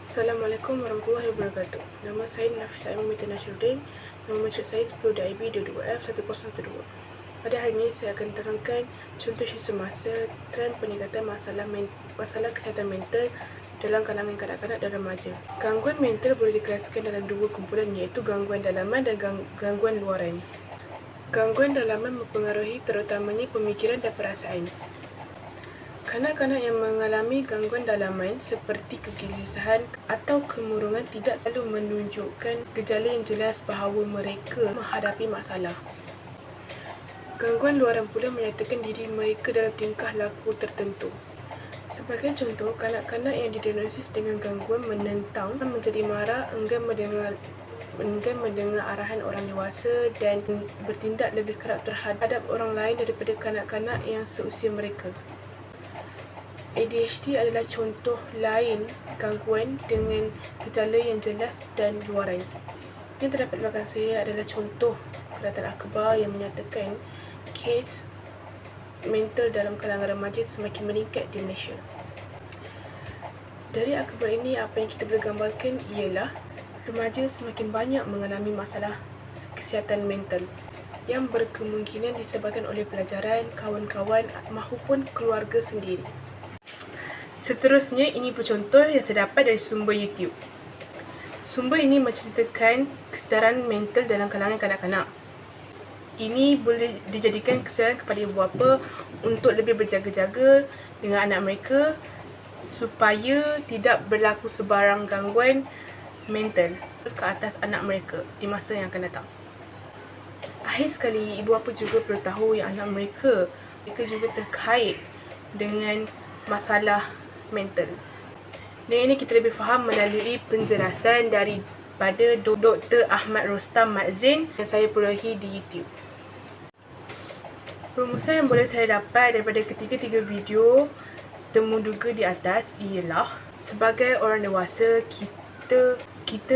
Assalamualaikum warahmatullahi wabarakatuh. Nama saya Nafis Aiman Nasruddin. Nama matriku saya 10 DIB 22F1012. Pada hari ini saya akan terangkan contoh isu semasa trend peningkatan masalah kesihatan mental dalam kalangan kanak-kanak dan remaja. Gangguan mental boleh dikelasikan dalam dua kumpulan, iaitu gangguan dalaman dan gangguan luaran. Gangguan dalaman mempengaruhi terutamanya pemikiran dan perasaan. Kanak-kanak yang mengalami gangguan dalaman seperti kegelisahan atau kemurungan tidak selalu menunjukkan gejala yang jelas bahawa mereka menghadapi masalah. Gangguan luaran pula menyatakan diri mereka dalam tingkah laku tertentu. Sebagai contoh, kanak-kanak yang didiagnosis dengan gangguan menentang, menjadi marah, enggan mendengar arahan orang dewasa dan bertindak lebih kerap terhadap orang lain daripada kanak-kanak yang seusia mereka. ADHD adalah contoh lain gangguan dengan gejala yang jelas dan luaran. Yang terdapat di belakang saya adalah contoh Kerajaan Akhbar yang menyatakan kes mental dalam kalangan remaja semakin meningkat di Malaysia. Dari akhbar ini, apa yang kita boleh gambarkan ialah remaja semakin banyak mengalami masalah kesihatan mental yang berkemungkinan disebabkan oleh pelajaran, kawan-kawan maupun keluarga sendiri. Seterusnya, ini contoh yang saya dapat dari sumber YouTube. Sumber ini menceritakan kesedaran mental dalam kalangan kanak-kanak. Ini boleh dijadikan kesedaran kepada ibu bapa untuk lebih berjaga-jaga dengan anak mereka supaya tidak berlaku sebarang gangguan mental ke atas anak mereka di masa yang akan datang. Akhir sekali, ibu bapa juga perlu tahu yang anak mereka juga terkait dengan masalah mental. Dan ini kita lebih faham melalui penjelasan daripada Dr. Ahmad Rostam Madzin yang saya perolehi di YouTube. Rumusan yang boleh saya dapat daripada ketiga-tiga video temuduga di atas ialah, sebagai orang dewasa, kita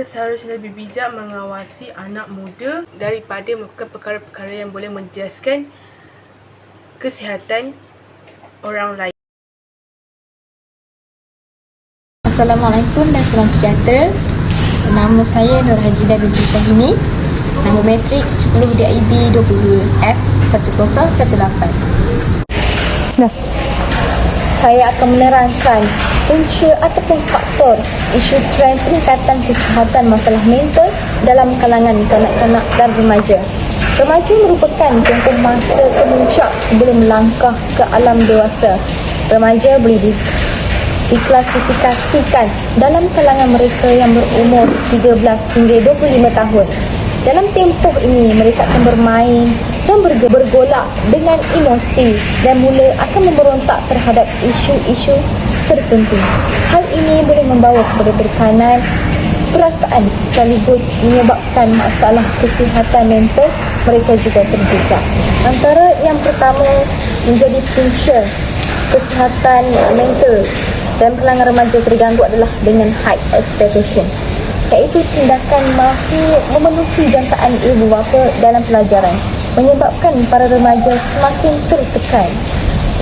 seharusnya lebih bijak mengawasi anak muda daripada melakukan perkara-perkara yang boleh menjejaskan kesihatan orang lain. Assalamualaikum dan salam sejahtera. Nama saya Nur Hajidah binti Syahini. Nombor matrik 10 DIB 20F1018. Saya akan menerangkan punca ataupun faktor isu trend peningkatan kesihatan masalah mental dalam kalangan kanak-kanak dan remaja. Remaja merupakan tempoh masa kemuncak sebelum melangkah ke alam dewasa. Remaja boleh diklasifikasikan dalam kalangan mereka yang berumur 13 hingga 25 tahun. Dalam tempoh ini, mereka akan bermain dan bergolak dengan emosi dan mula akan memberontak terhadap isu-isu tertentu. Hal ini boleh membawa kepada tekanan perasaan sekaligus menyebabkan masalah kesihatan mental mereka juga terjejas. Antara yang pertama menjadi punca kesihatan mental dan kalangan remaja terganggu adalah dengan high expectation, iaitu tindakan mahu memenuhi jangkaan ibu bapa dalam pelajaran, menyebabkan para remaja semakin tertekan.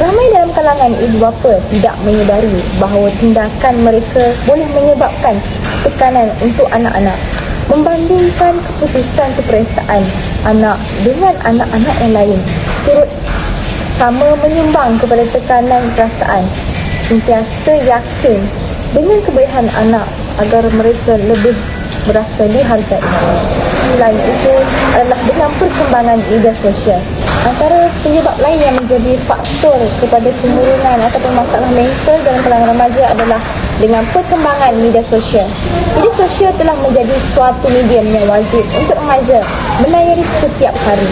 Ramai dalam kalangan ibu bapa tidak menyedari bahawa tindakan mereka boleh menyebabkan tekanan untuk anak-anak, membandingkan keputusan keperasaan anak dengan anak-anak yang lain, turut sama menyumbang kepada tekanan perasaan. Sentiasa yakin dengan kebolehan anak agar mereka lebih berasa dihargai. Selain itu adalah dengan perkembangan media sosial. Antara penyebab lain yang menjadi faktor kepada kemurungan ataupun masalah mental dalam kalangan remaja adalah dengan perkembangan media sosial. Media sosial telah menjadi suatu medium yang wajib untuk remaja melayari setiap hari.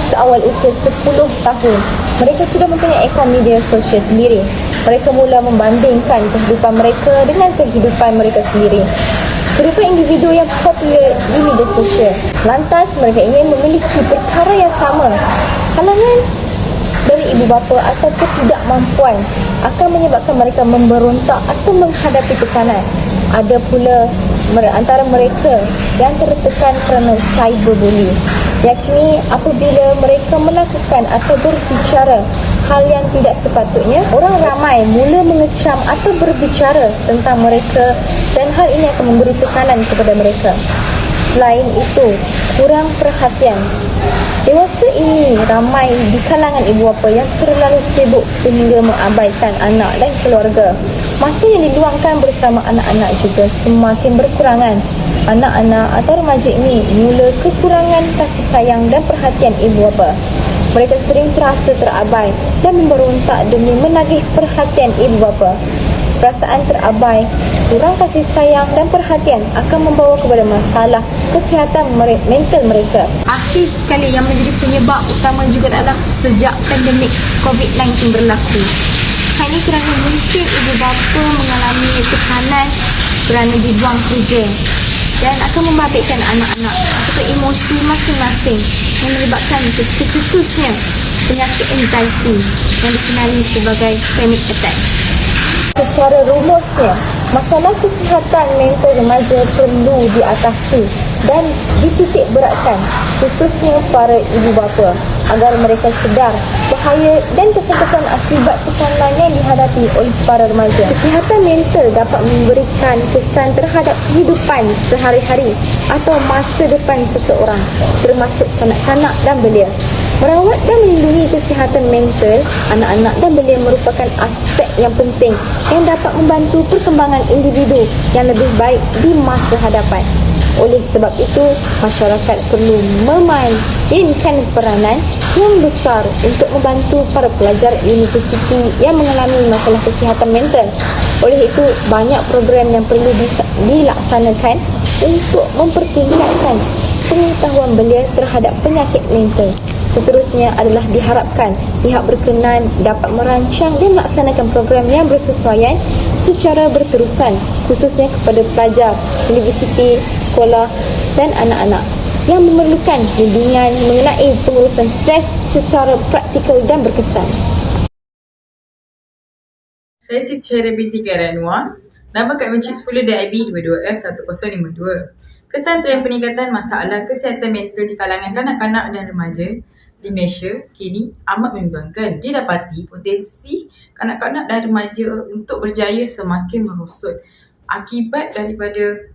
Seawal usia 10 tahun, mereka sudah mempunyai akaun media sosial sendiri. Mereka mula membandingkan kehidupan mereka dengan kehidupan mereka sendiri. Berupa individu yang popular di media sosial. Lantas, mereka ingin memiliki perkara yang sama. Halangan dari ibu bapa atau ketidakmampuan akan menyebabkan mereka memberontak atau menghadapi tekanan. Ada pula antara mereka yang tertekan kerana cyberbullying, yakni apabila mereka melakukan atau berbicara hal yang tidak sepatutnya, orang ramai mula mengecam atau berbicara tentang mereka dan hal ini akan memberi tekanan kepada mereka. Selain itu, kurang perhatian. Dewasa ini ramai di kalangan ibu bapa yang terlalu sibuk sehingga mengabaikan anak dan keluarga. Masa yang diluangkan bersama anak-anak juga semakin berkurangan. Anak-anak atau remaja ini mula kekurangan kasih sayang dan perhatian ibu bapa. Mereka sering terasa terabai dan memberontak demi menagih perhatian ibu bapa. Perasaan terabai, kurang kasih sayang dan perhatian akan membawa kepada masalah kesihatan mental mereka. Akhir sekali yang menjadi penyebab utama juga adalah sejak pandemik COVID-19 berlaku. Hal ini kerana mungkin ibu bapa mengalami tekanan kerana dibuang kerja dan akan membabitkan anak-anak atau emosi masing-masing yang menyebabkan tercetusnya penyakit anxiety yang dikenali sebagai panic attack. Secara rumusnya, masalah kesihatan mental remaja perlu diatasi dan dititik beratkan, khususnya para ibu bapa, agar mereka sedar bahaya dan kesan-kesan akibat tekanan yang dihadapi oleh para remaja. Kesihatan mental dapat memberikan kesan terhadap kehidupan sehari-hari atau masa depan seseorang, termasuk kanak-kanak dan belia. Merawat dan melindungi kesihatan mental anak-anak dan belia merupakan aspek yang penting yang dapat membantu perkembangan individu yang lebih baik di masa hadapan. Oleh sebab itu, masyarakat perlu memainkan peranan yang besar untuk membantu para pelajar universiti yang mengalami masalah kesihatan mental. Oleh itu, banyak program yang perlu dilaksanakan untuk mempertingkatkan pengetahuan belia terhadap penyakit mental. Seterusnya adalah diharapkan pihak berkenaan dapat merancang dan melaksanakan program yang bersesuaian secara berterusan, khususnya kepada pelajar, universiti, sekolah dan anak-anak yang memerlukan bimbingan mengenai pengurusan stres secara praktikal dan berkesan. Saya Siti Syahira binti Kairanwar, nama Kad Mencik 10 DIB 22F1052. Kesan tren peningkatan masalah kesihatan mental di kalangan kanak-kanak dan remaja di Malaysia kini amat membimbangkan. Didapati potensi kanak-kanak dan remaja untuk berjaya semakin merosot akibat daripada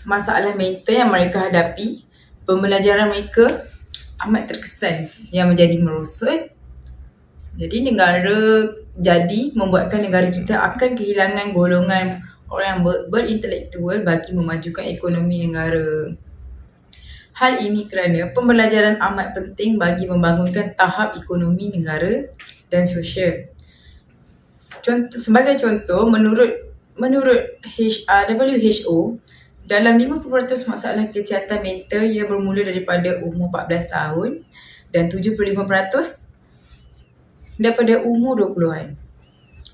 masalah mental yang mereka hadapi. Pembelajaran mereka amat terkesan yang menjadi merosot. Jadi membuatkan negara kita akan kehilangan golongan orang berintelektual bagi memajukan ekonomi negara. Hal ini kerana pembelajaran amat penting bagi membangunkan tahap ekonomi negara dan sosial. Sebagai contoh, menurut WHO, dalam 50% masalah kesihatan mental ia bermula daripada umur 14 tahun dan 75% daripada umur 20-an.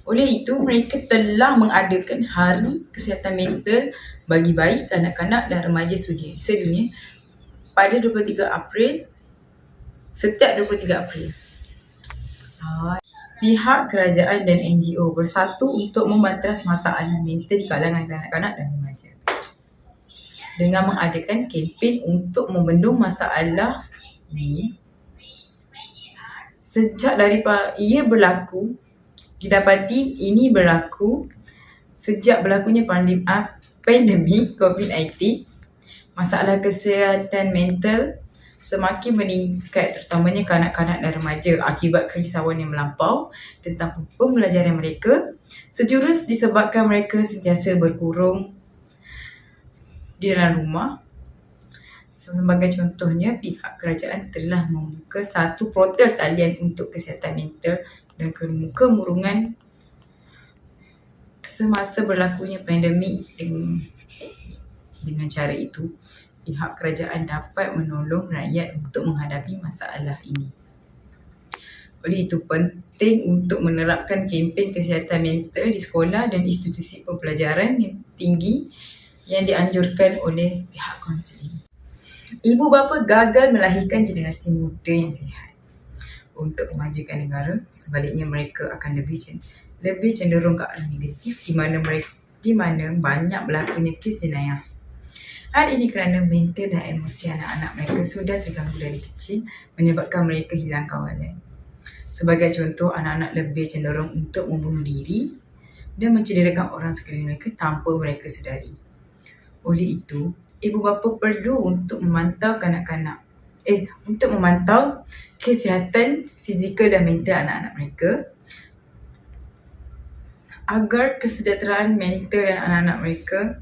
Oleh itu, mereka telah mengadakan Hari Kesihatan Mental bagi bayi, kanak-kanak dan remaja sedunia pada 23 April, setiap 23 April. Pihak kerajaan dan NGO bersatu untuk membantas masalah mental di kalangan kanak-kanak dan remaja dengan mengadakan kempen untuk membendung masalah ini. Sejak daripada ia berlaku, didapati ini berlaku sejak berlakunya pandemik COVID-19. Masalah kesihatan mental semakin meningkat, terutamanya kanak-kanak dan remaja akibat kerisauan yang melampau tentang pembelajaran mereka. Sejurus disebabkan mereka sentiasa berkurung di dalam rumah. Sebagai contohnya, pihak kerajaan telah membuka satu portal talian untuk kesihatan mental dan kemurungan semasa berlakunya pandemik. Dengan cara itu, pihak kerajaan dapat menolong rakyat untuk menghadapi masalah ini. Oleh itu, penting untuk menerapkan kempen kesihatan mental di sekolah dan institusi pembelajaran yang tinggi yang dianjurkan oleh pihak kaunseling. Ibu bapa gagal melahirkan generasi muda yang sihat untuk memajukan negara. Sebaliknya, mereka akan lebih cenderung ke arah negatif di mana banyak berlakunya kes jenayah. Hal ini kerana mental dan emosi anak-anak mereka sudah terganggu dari kecil, menyebabkan mereka hilang kawalan. Sebagai contoh, anak-anak lebih cenderung untuk membunuh diri dan mencederakan orang sekeliling mereka tanpa mereka sedari. Oleh itu, ibu bapa perlu untuk memantau kesihatan fizikal dan mental anak-anak mereka agar kesejahteraan mental dan anak-anak mereka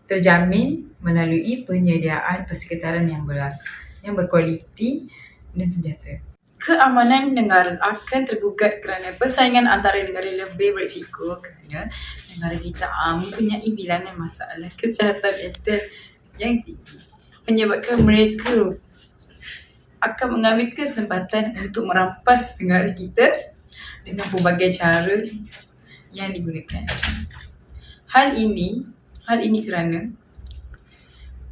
terjamin melalui penyediaan persekitaran yang berkualiti dan sejahtera. Keamanan negara akan tergugat kerana persaingan antara negara lebih berisiko kerana negara kita mempunyai bilangan masalah kesihatan mental yang tinggi, menyebabkan mereka akan mengambil kesempatan untuk merampas negara kita dengan pelbagai cara yang digunakan. Hal ini kerana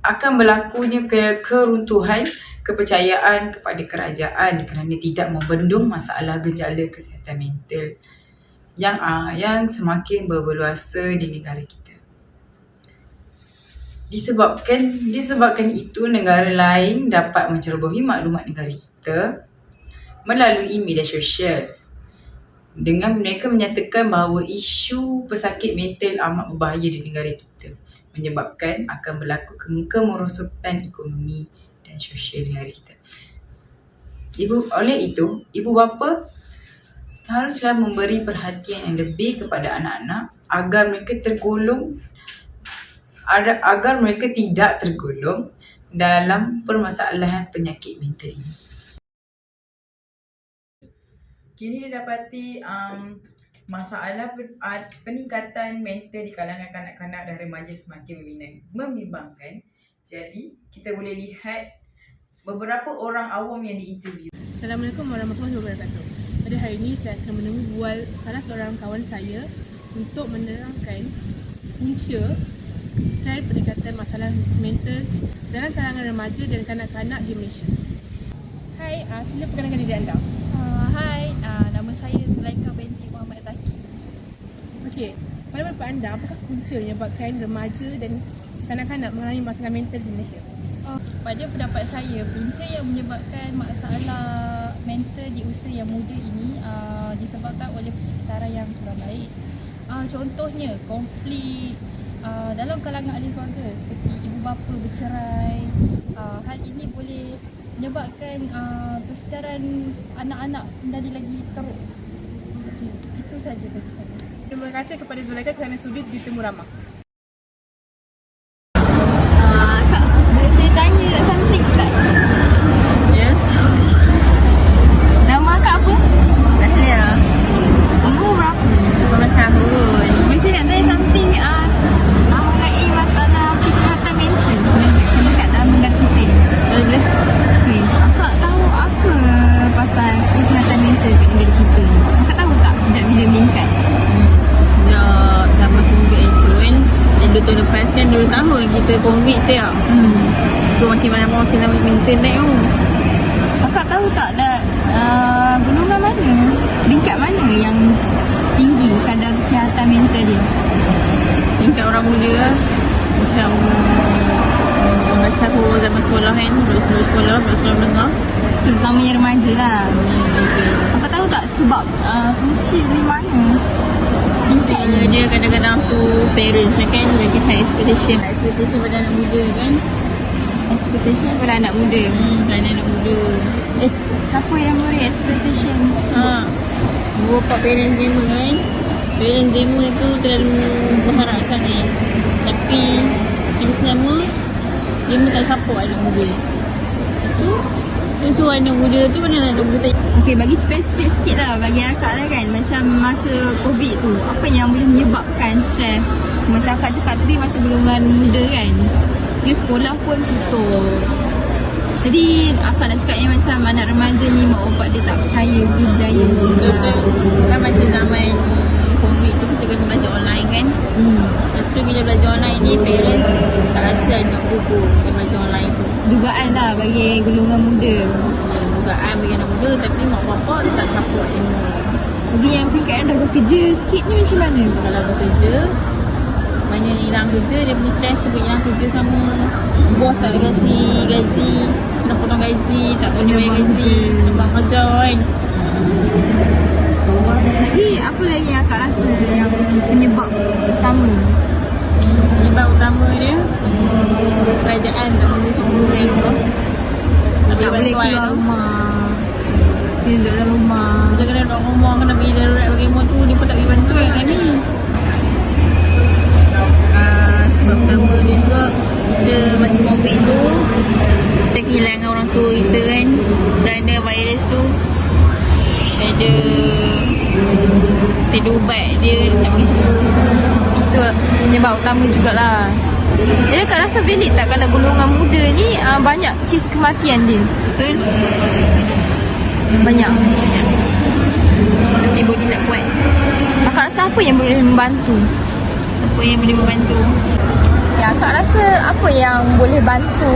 akan berlakunya keruntuhan kepercayaan kepada kerajaan kerana tidak membendung masalah gejala kesihatan mental yang semakin berbeluasa di negara kita. Disebabkan itu, negara lain dapat mencerobohi maklumat negara kita melalui media sosial dengan mereka menyatakan bahawa isu pesakit mental amat berbahaya di negara kita, menyebabkan akan berlaku kemerosotan ekonomi dan sosial di negara kita. Oleh itu, ibu bapa haruslah memberi perhatian yang lebih kepada anak-anak agar mereka tidak tergolong dalam permasalahan penyakit mental ini. Kini didapati masalah peningkatan mental di kalangan kanak-kanak dan remaja semakin membimbangkan. Jadi, kita boleh lihat beberapa orang awam yang diinterview. Assalamualaikum warahmatullahi wabarakatuh. Pada hari ini saya akan menemui salah seorang kawan saya untuk menerangkan punca tren peningkatan masalah mental dalam kalangan remaja dan kanak-kanak di Malaysia. Hai, sila perkenalkan diri anda. Hai, nama saya Zulaika binti Muhammad Zaki. Okey, pada pendapat anda, apakah punca menyebabkan remaja dan kanak-kanak mengalami masalah mental di Malaysia? Pada pendapat saya, punca yang menyebabkan masalah mental di usia yang muda ini disebabkan oleh persekitaran yang kurang baik. Contohnya, konflik dalam kalangan ahli keluarga seperti ibu bapa bercerai. Hal ini boleh menyebabkan persekitaran anak-anak menjadi lagi teruk. Itu saja dari saya. Terima kasih kepada Zulaika kerana sudi di Temu Ramah. Kak, boleh saya tanya something tak? Yes. Nama kak apa? Tahlia. Umur berapa? 15 tahun. Boleh saya nak tanya something mengenai masalah kesihatan mental dekat dalam negara kita. Boleh. Okay. Akak tahu apa pasal kesihatan mental dekat negara kita? Akak tahu tak sejak bila meningkat? Sejak zaman COVID itu kan, 2 tahun lepas kan, 2 tahun kita COVID tu ya. So makin makin lama mental naik tu. Akak tahu tak golongan mana, tingkat mana yang tinggi kadar kesihatan mental dia? Tingkat orang muda macam 15 tahun zaman sekolah kan, sekolah menengah. Terutamanya remaja lah. Akak tahu tak sebab punca di mana? Dia kadang-kadang tu parents kan bagi high expectation pada anak muda kan. Expectation pada anak muda. Pada anak muda. Siapa yang beri expectation? Beberapa parents gamer kan. Parents gamer tu terlalu berharap sangat. Tapi dia sama gamer tak support anak muda. Lepas tu suruh anak muda tu mana anak muda. Okey, bagi spesifik sikit lah bagi akak lah kan. Macam masa COVID tu, apa yang boleh menyebabkan stres? Masa akak cakap tadi masa golongan muda kan, dia sekolah pun tutup. Jadi akak nak cakap yang macam anak remaja ni mak bapak dia tak percaya boleh berjaya. Betul. Kan masa zaman COVID tu kita kena belajar online kan. Lepas tu bila belajar online ni parents tak rasa nak dukung dia belajar online tu. Dugaan lah bagi golongan muda. Dugaan bagi anak muda tapi mak bapak tak support dia. Bagi yang peringkat dah bekerja sikit ni macam mana? Kalau bekerja banyak hilang kerja, dia punya stres sebab hilang kerja sama bos tak kasi gaji, nak potong gaji, tak boleh bayar gaji, nak kerja kan. Lagi apa lagi yang akak rasa yang penyebab utama? Penyebab utama dia kerajaan tak boleh sokong mereka. Tak boleh keluar rumah. Dia duduk dalam rumah. Bila kena duduk rumah, kena pergi darurat bagi rumah tu, dia pun tak pergi bantu kan kami. Sebab pertama dia juga, kita masa COVID tu, kita kehilangan orang tua kita kan, kerana virus tu. Ada ubat dia tak bagi sembuh. Itu penyebab utama jugalah. Jadi akak rasa valid tak kalau golongan muda ni banyak kes kematian dia? Betul? Banyak. Antibody tak kuat. Akak rasa apa yang boleh membantu? Apa yang boleh membantu? Ya, akak rasa apa yang boleh bantu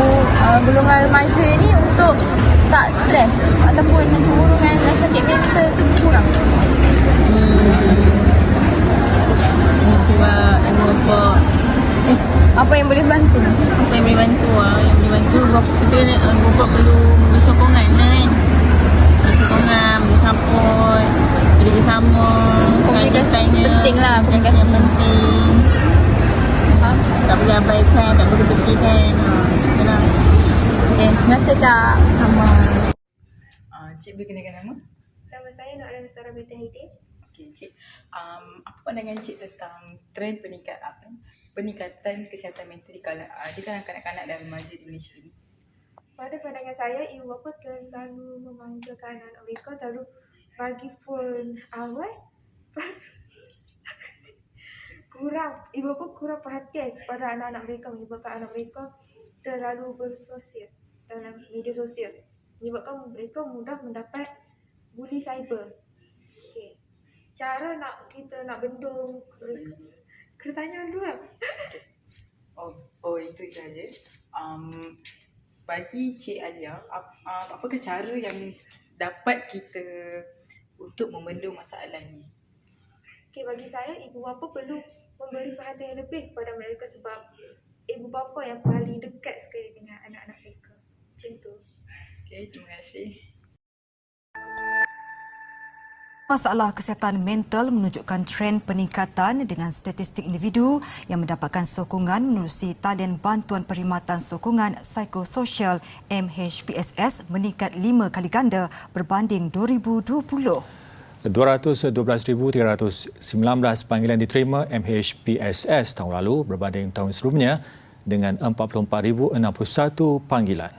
golongan remaja ni untuk tak stres ataupun dorongan sakit mental tu berkurang? Sebab Apa yang boleh bantu? apa yang boleh bantu yang boleh bantu kita Bapak perlu memberi sokongan kan. Beri sokongan, beri support, kerjasama, Komunikasi saling tanya. penting lah, Komunikasi yang penting. Tak boleh abaikan, tak boleh ketepikan. Macam lah. Okay, terima kasih Kak Amal. Cik boleh kenalkan nama? Nama saya Nur Alam Sarah binti Haidin. Okey, Cik. Apa pandangan Cik tentang trend peningkatan kesihatan mental di kalangan kanak-kanak dan remaja di Malaysia ini? Pada pandangan saya, ibu bapa terlalu memanjakan anak mereka, terlalu bagi phone awal. Ibu bapa kurang perhatian kepada anak-anak mereka, menyebabkan anak mereka terlalu bersosial dalam media sosial. Menyebabkan mereka mudah mendapat bully cyber. Okay. Cara kita nak bendung, kena tanya dulu lah. Itu sahaja. Bagi Cik Alia, apakah cara yang dapat kita untuk membendung masalah ini? Okay, bagi saya, ibu bapa perlu memberi perhatian lebih kepada mereka sebab ibu bapa yang paling dekat sekali dengan anak-anak mereka. Macam tu. Okay, terima kasih. Masalah kesihatan mental menunjukkan trend peningkatan dengan statistik individu yang mendapatkan sokongan menerusi Talian Bantuan Perkhidmatan Sokongan Psikososial MHPSS meningkat 5 kali ganda berbanding 2020. 212,319 panggilan diterima MHPSS tahun lalu berbanding tahun sebelumnya dengan 44,061 panggilan.